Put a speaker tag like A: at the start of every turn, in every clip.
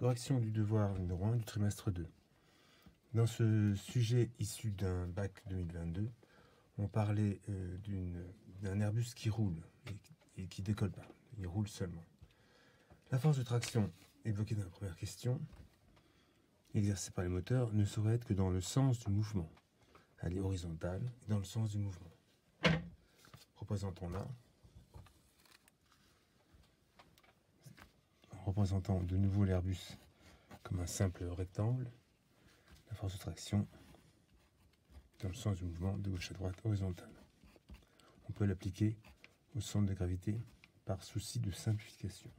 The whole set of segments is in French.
A: Correction du devoir numéro 1 du trimestre 2. Dans ce sujet issu d'un bac 2022, on parlait d'un Airbus qui roule et qui décolle pas. Il roule seulement. La force de traction évoquée dans la première question, exercée par les moteurs, ne saurait être que dans le sens du mouvement. Elle est horizontale et dans le sens du mouvement. Représentons-la. En représentant de nouveau l'Airbus comme un simple rectangle, la force de traction dans le sens du mouvement de gauche à droite horizontale. On peut l'appliquer au centre de gravité par souci de simplification.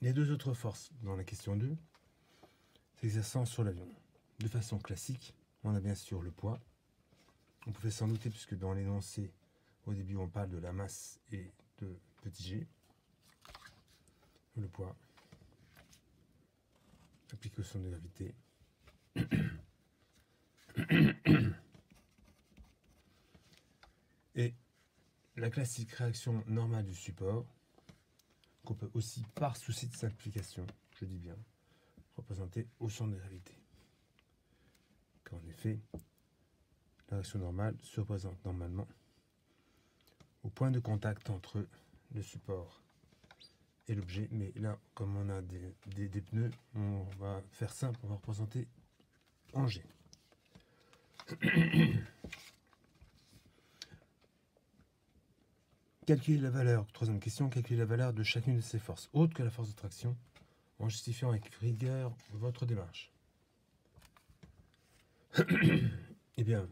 A: Les deux autres forces dans la question 2 s'exerçant sur l'avion. De façon classique, on a bien sûr le poids. On pouvait s'en douter puisque dans l'énoncé, au début, on parle de la masse et de petit g. Le poids appliqué au centre de gravité. Et la classique réaction normale du support, qu'on peut aussi, par souci de simplification, je dis bien, représenter au centre de gravité. Car en effet, la réaction normale se représente normalement au point de contact entre le support et l'objet, mais là, comme on a des pneus, on va faire simple, on va représenter en G. Calculer la valeur, troisième question, calculer la valeur de chacune de ces forces, autre que la force de traction, en justifiant avec rigueur votre démarche. Eh bien,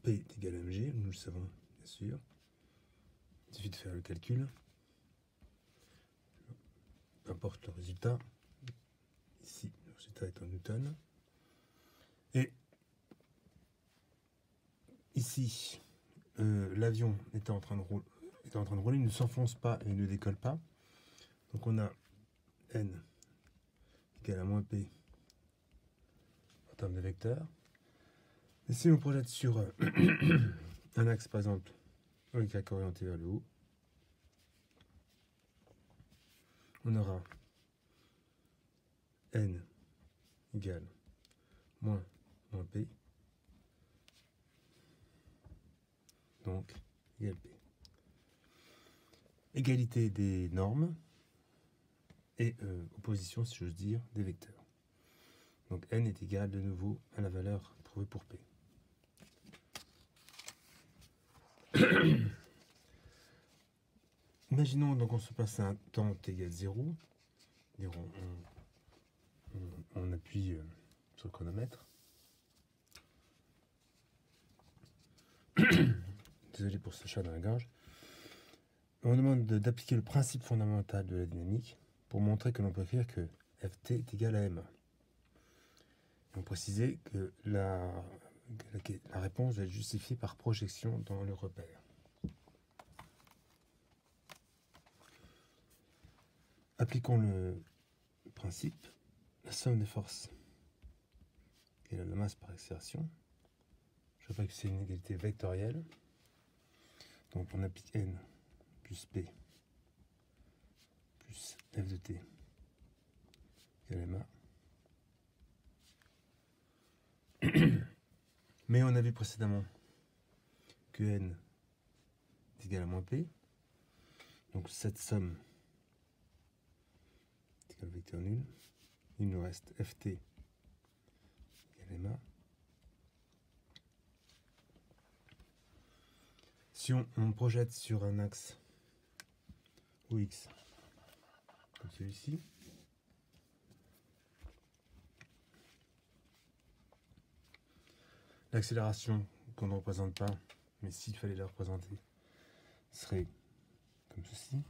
A: P est égal à mg, nous le savons bien sûr. Il suffit de faire le calcul. Peu importe le résultat. Ici, le résultat est en newton. Et ici, l'avion était en train de rouler, il ne s'enfonce pas et il ne décolle pas. Donc on a n égale à moins p en termes de vecteur. Et si on projette sur un axe, par exemple, y orienté vers le haut, on aura n égale moins p, donc égale p. Égalité des normes et opposition, si j'ose dire, des vecteurs. Donc n est égal de nouveau à la valeur trouvée pour p. Imaginons donc on se passe à un temps t égale 0. On appuie sur le chronomètre. Désolé pour ce chat dans la gorge. On demande d'appliquer le principe fondamental de la dynamique pour montrer que l'on peut écrire que Ft est égal à ma. On précisait que la réponse va être justifiée par projection dans le repère. Appliquons le principe. La somme des forces égale à la masse par accélération. Je rappelle que c'est une égalité vectorielle. Donc on applique n plus p plus f de t égale à ma. Mais on a vu précédemment que n est égal à moins p. Donc cette somme est égale au vecteur nul. Il nous reste ft égale à ma. Si on projette sur un axe OX, comme celui-ci, l'accélération qu'on ne représente pas, mais s'il fallait la représenter, serait comme ceci.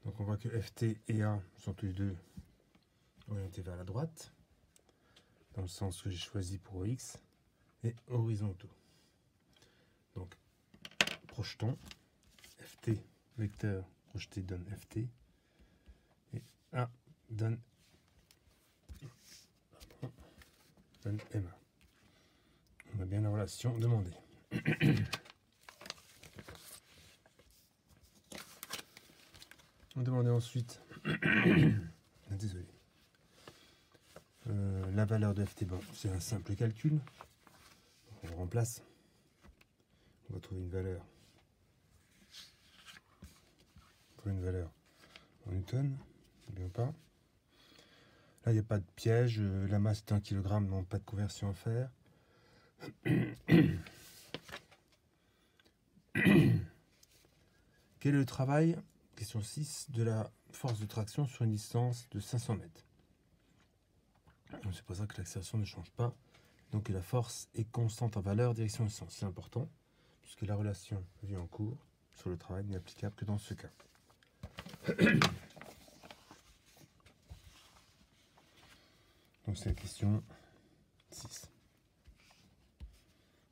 A: Donc on voit que Ft et A sont tous les deux orientés vers la droite, dans le sens que j'ai choisi pour OX, et horizontaux. Donc projetons. Ft vecteur projeté donne Ft, et A donne MA. On a relation demandée. On demandait ensuite, désolé, la valeur de ft. Bon, c'est un simple calcul. On le remplace. On va trouver une valeur. En newton, bien pas. Là, il n'y a pas de piège. La masse est 1 kg, donc pas de conversion à faire. Quel est le travail, question 6, de la force de traction sur une distance de 500 mètres? C'est pour ça que l'accélération ne change pas. Donc la force est constante en valeur, direction et sens. C'est important, puisque la relation vue en cours sur le travail n'est applicable que dans ce cas. Donc c'est la question 6.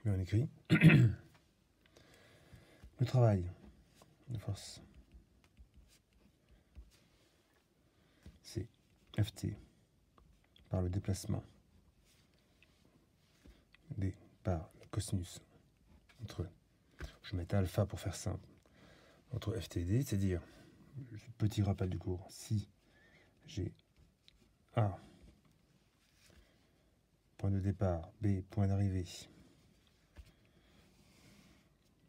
A: Et on écrit le travail de force, c'est Ft par le déplacement d par le cosinus entre, je mets alpha pour faire simple, entre Ft et d, c'est-à-dire, petit rappel du cours, si j'ai A, point de départ, B, point d'arrivée,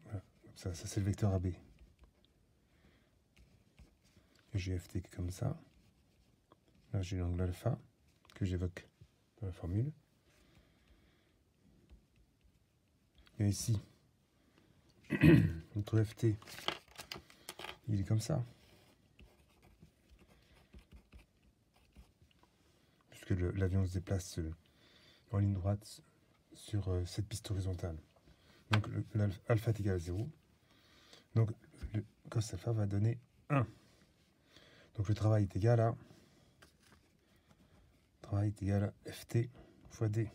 A: voilà, ça c'est le vecteur AB, j'ai Ft qui est comme ça, là j'ai l'angle alpha que j'évoque dans la formule, et ici notre Ft il est comme ça, puisque l'avion se déplace en ligne droite sur cette piste horizontale. Donc alpha est égal à 0. Donc le cos alpha va donner 1. Donc le travail est égal à Ft fois D.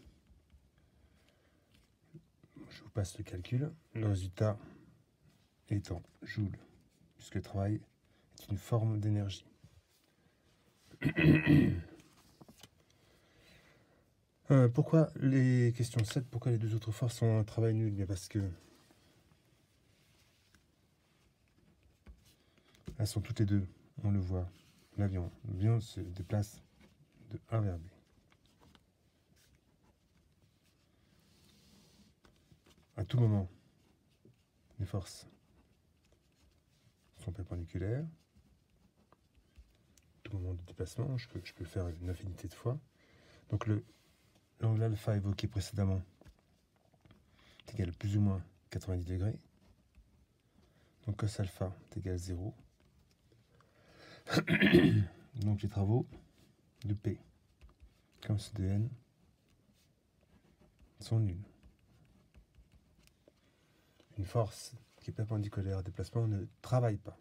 A: Je vous passe le calcul. Le résultat est en joules, puisque le travail est une forme d'énergie. Pourquoi les questions 7, pourquoi les deux autres forces sont un travail nul? Bien parce que elles sont toutes les deux, on le voit, l'avion se déplace de A vers B. À tout moment, les forces sont perpendiculaires. À tout moment de déplacement, je peux le faire une infinité de fois. Donc l'angle alpha évoqué précédemment est égal à plus ou moins 90 degrés. Donc cos alpha est égal à 0. Donc les travaux de P comme ceux de N sont nuls. Une force qui est perpendiculaire au déplacement ne travaille pas.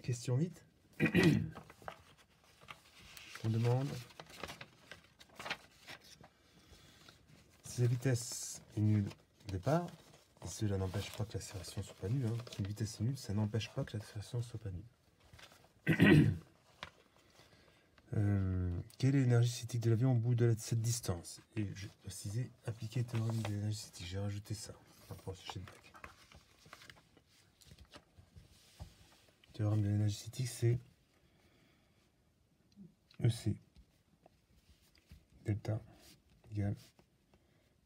A: Question 8. On demande si la vitesse est nulle au départ, et cela n'empêche pas que l'accélération soit pas nulle. Si une vitesse est nulle, ça n'empêche pas que l'accélération soit pas nulle. Quelle est l'énergie cinétique de l'avion au bout de cette distance? Et je vais préciser, appliquer le théorème de l'énergie cinétique. J'ai rajouté ça par rapport au sujet de bac. Le théorème de l'énergie cinétique, c'est EC delta égale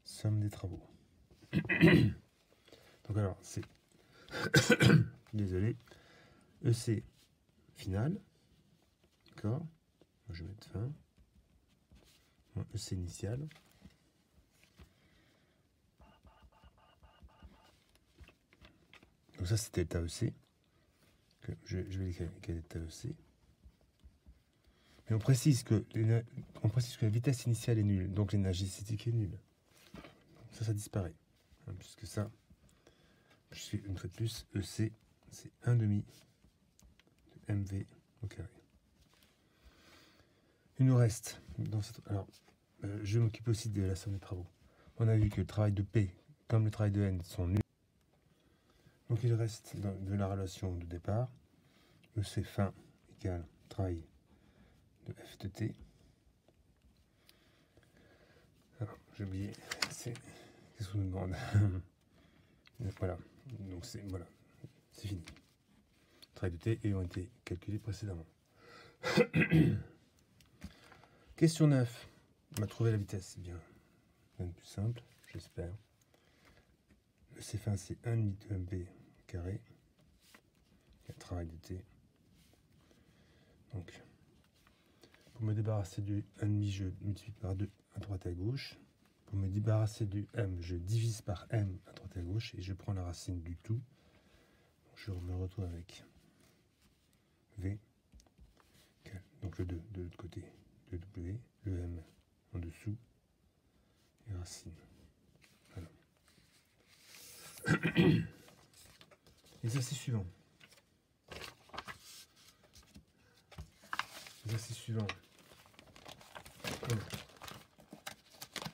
A: somme des travaux. Donc alors, c'est désolé, EC final, d'accord, je vais mettre fin, EC initial, donc ça c'est delta EC, que je vais écrire delta EC, mais on précise que la vitesse initiale est nulle, donc l'énergie cinétique est nulle. Ça disparaît, puisque ça, je suis une fois de plus, EC, c'est 1/2 de mv au carré. Il nous reste, alors, je m'occupe aussi de la somme des travaux. On a vu que le travail de P, comme le travail de N, sont nuls. Donc il reste de la relation de départ, EC fin égale travail de F de T. j'ai oublié. C'est qu'est-ce qu'on nous demande? Voilà. Donc c'est voilà, c'est fini. Les travails de t et ont été calculés précédemment. Question 9. On a trouvé la vitesse, c'est bien. Rien de plus simple, j'espère. Le C1 c'est 1,5 de b carré. Il y a le travail de t. Donc, pour me débarrasser du 1,5, je multiplie par 2 à droite et à gauche. Pour me débarrasser du m, je divise par m à droite et à gauche et je prends la racine du tout. Je me retrouve avec v. Donc le 2 de l'autre côté, le w, le m en dessous et racine. Voilà. Exercice suivant. Exercice suivant.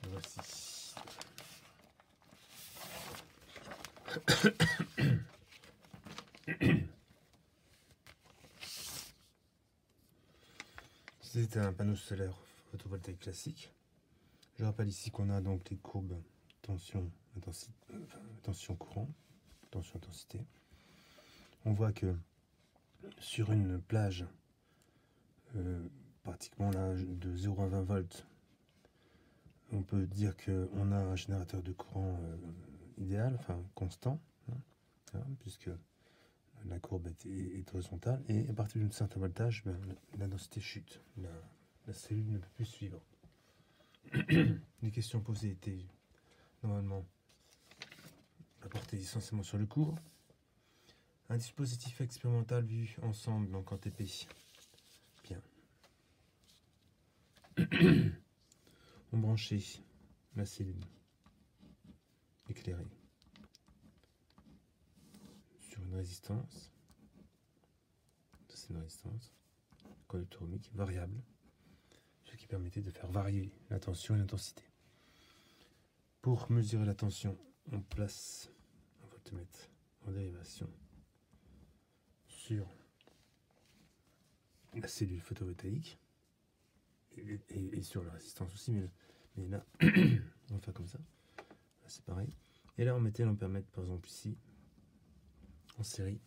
A: Voici. C'est un panneau solaire photovoltaïque classique. Je rappelle ici qu'on a donc les courbes tension, intensité, tension courant, tension intensité. On voit que sur une plage pratiquement là de 0 à 20 volts, on peut dire qu'on a un générateur de courant idéal, enfin constant, hein, puisque la courbe est horizontale, et à partir d'un certain voltage, la densité chute, la cellule ne peut plus suivre. Les questions posées étaient normalement apportées essentiellement sur le cours. Un dispositif expérimental vu ensemble, donc en TP. Bien. On branchait la cellule éclairée sur une résistance. C'est une résistance conducteur ohmique variable, ce qui permettait de faire varier la tension et l'intensité. Pour mesurer la tension, on place un voltmètre en dérivation sur la cellule photovoltaïque et sur la résistance aussi, mais là on va faire comme ça, là c'est pareil, et là on mettait l'ampèremètre par exemple ici en série.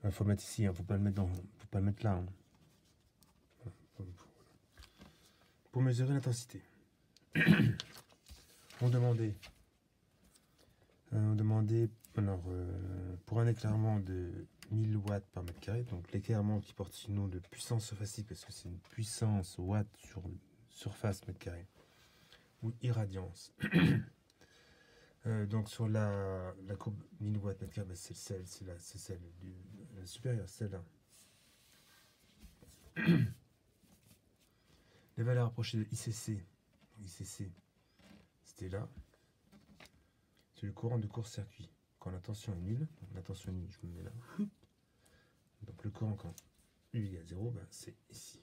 A: Il faut le mettre ici, hein, faut pas le mettre là, hein. Voilà. Pour mesurer l'intensité, on demandait alors, pour un éclairement de 1000 watts par mètre carré, donc l'éclairement qui porte ce nom de puissance surfacique parce que c'est une puissance watt sur surface mètre carré, ou irradiance. Donc sur la courbe 1000 watts mètre carré, c'est celle supérieure, celle-là. Les valeurs approchées de ICC, c'était là. C'est le courant de court-circuit. Quand la tension est nulle, donc la tension est nulle, je me mets là. Donc le courant quand U égale 0, c'est ici.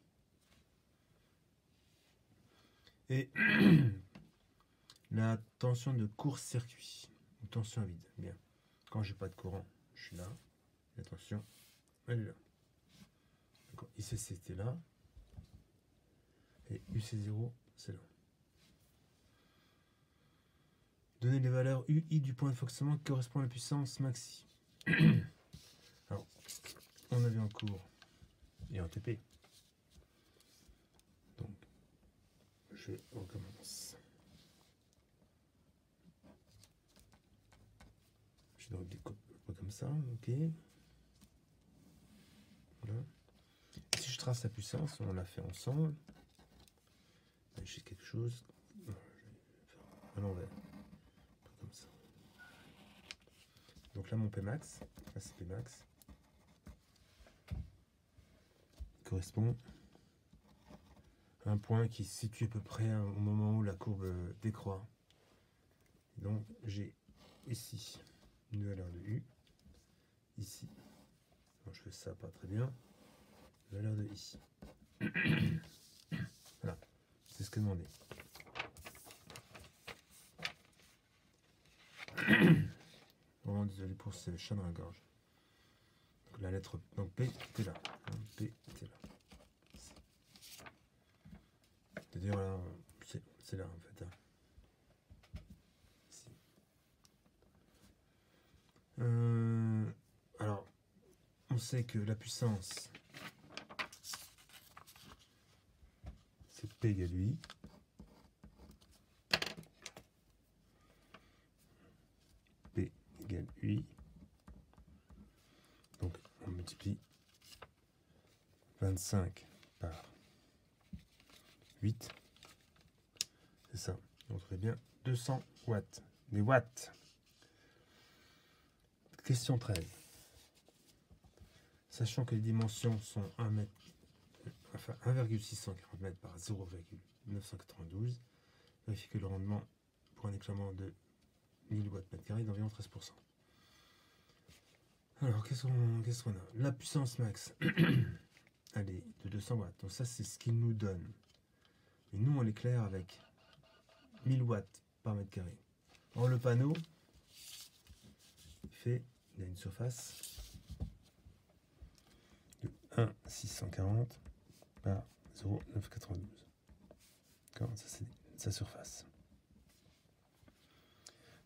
A: Et la tension de court-circuit, ou tension vide, bien. Quand j'ai pas de courant, je suis là. La tension, elle est là. Donc ICC c'était là. Et UC0, c'est là. Donner les valeurs UI du point de fonctionnement qui correspond à la puissance maxi. Alors, on avait en cours et en TP. Donc, je recommence. Je donc découpe comme ça, ok. Voilà. Et si je trace la puissance, on l'a fait ensemble. J'ai quelque chose. Je vais faire à l'envers. Comme ça. Donc là, mon Pmax, là c'est Pmax, correspond à un point qui se situe à peu près au moment où la courbe décroît. Donc j'ai ici une valeur de U, ici, alors je fais ça pas très bien, valeur de ici. Voilà, c'est ce que demandé. Vraiment désolé pour ce chat dans la gorge. Donc la lettre, donc P était là, P était là. C'est-à-dire là, c'est là, on sait que la puissance, c'est P égale UI. P égale UI. Donc, on multiplie 25 par 8. C'est ça. On trouve bien 200 watts. Des watts. Question 13. Sachant que les dimensions sont 1,640 m par 0,992, vérifie que le rendement pour un éclairement de 1000 watts mètre carré d'environ 13%. Alors, qu'est-ce qu'on a? La puissance max, elle est de 200 watts. Donc ça, c'est ce qu'il nous donne. Et nous, on l'éclaire avec 1000 watts par mètre carré. Or, le panneau, il a une surface de 1,640 par 0,992. Ça, c'est sa surface.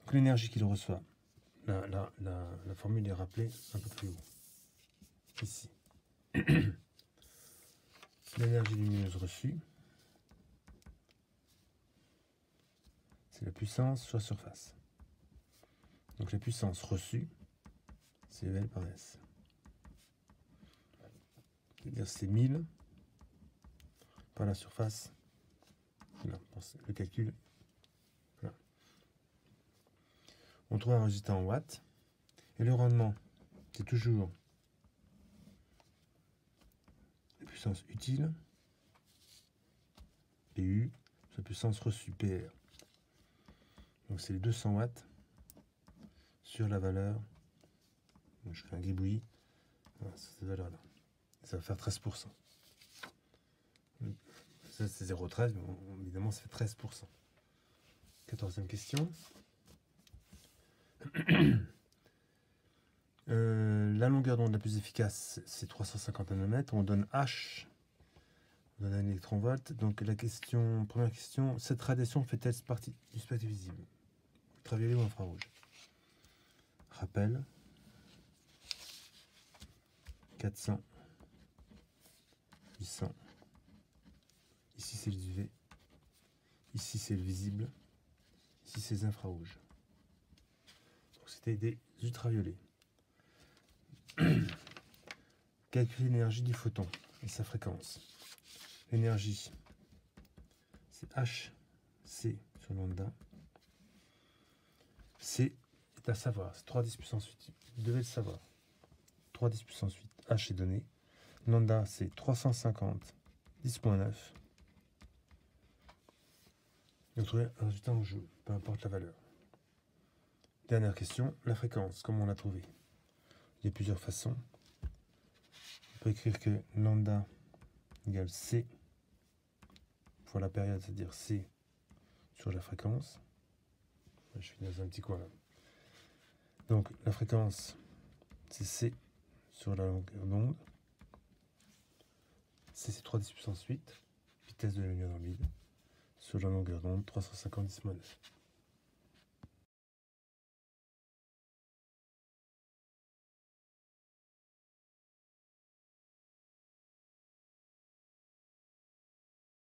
A: Donc, l'énergie qu'il reçoit, la formule est rappelée un peu plus haut. Ici. L'énergie lumineuse reçue, c'est la puissance fois surface. Donc la puissance reçue, c'est EL par S. C'est-à-dire c'est 1000 par la surface. Là, le calcul. Voilà. On trouve un résultat en watts. Et le rendement, c'est toujours la puissance utile, PU, sa puissance reçue, PR. Donc c'est les 200 watts sur la valeur. Je fais un gribouillis. Voilà, sur cette valeur-là. Ça va faire 13%. Ça, c'est 0,13, mais évidemment, ça fait 13%. 14e question. La longueur d'onde la plus efficace, c'est 350 nanomètres. On donne H, on donne un électronvolt. Donc, première question, cette radiation fait-elle partie du spectre visible? Ultraviolet ou infrarouge? Rappel. 400. 800. Ici, c'est le UV. Ici, c'est le visible. Ici, c'est les infrarouges. Donc, c'était des ultraviolets. Calculer l'énergie du photon et sa fréquence. L'énergie, c'est Hc sur lambda. C est à savoir, c'est 3 10 puissance 8. Vous devez le savoir. 3 10 puissance 8. H est donné. Lambda, c'est 350 10.9. Et vous trouvez un résultat en jeu, peu importe la valeur. Dernière question, la fréquence, comment on l'a trouvée? Il y a plusieurs façons. On peut écrire que lambda égale C fois la période, c'est-à-dire C sur la fréquence. Je suis dans un petit coin là. Donc la fréquence, c'est C sur la longueur d'onde. C, c'est 3 10 puissance 8. Vitesse de la lumière dans le vide. Sur la longueur d'onde, 350 10-9.